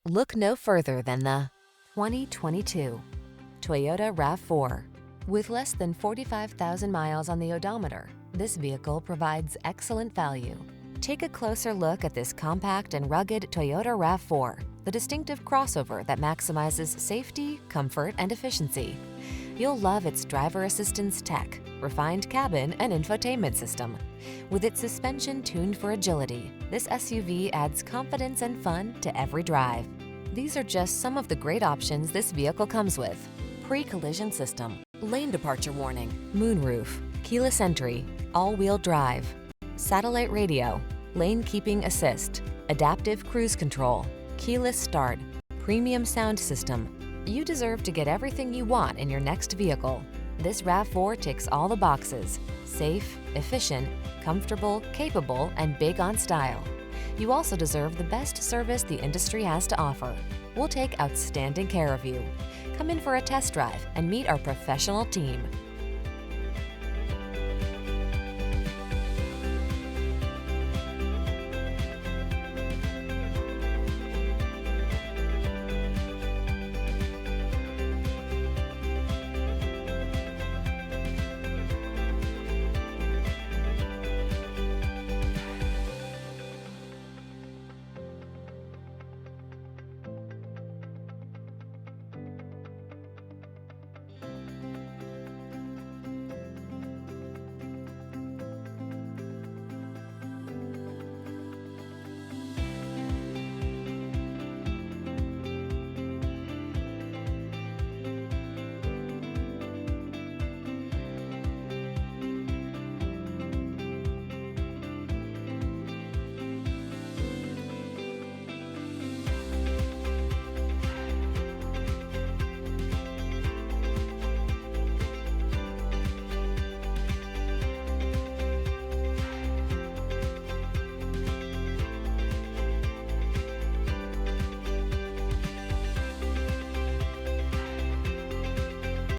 Look no further than the 2022 Toyota RAV4. With less than 45,000 miles on the odometer, this vehicle provides excellent value. Take a closer look at this compact and rugged Toyota RAV4, the distinctive crossover that maximizes safety, comfort, and efficiency. You'll love its driver assistance tech, refined cabin, and infotainment system. With its suspension tuned for agility, this SUV adds confidence and fun to every drive. These are just some of the great options this vehicle comes with: pre-collision system, lane departure warning, moonroof, keyless entry, all-wheel drive, satellite radio, lane keeping assist, adaptive cruise control, keyless start, premium sound system. You deserve to get everything you want in your next vehicle. This RAV4 ticks all the boxes: safe, efficient, comfortable, capable, and big on style. You also deserve the best service the industry has to offer. We'll take outstanding care of you. Come in for a test drive and meet our professional team.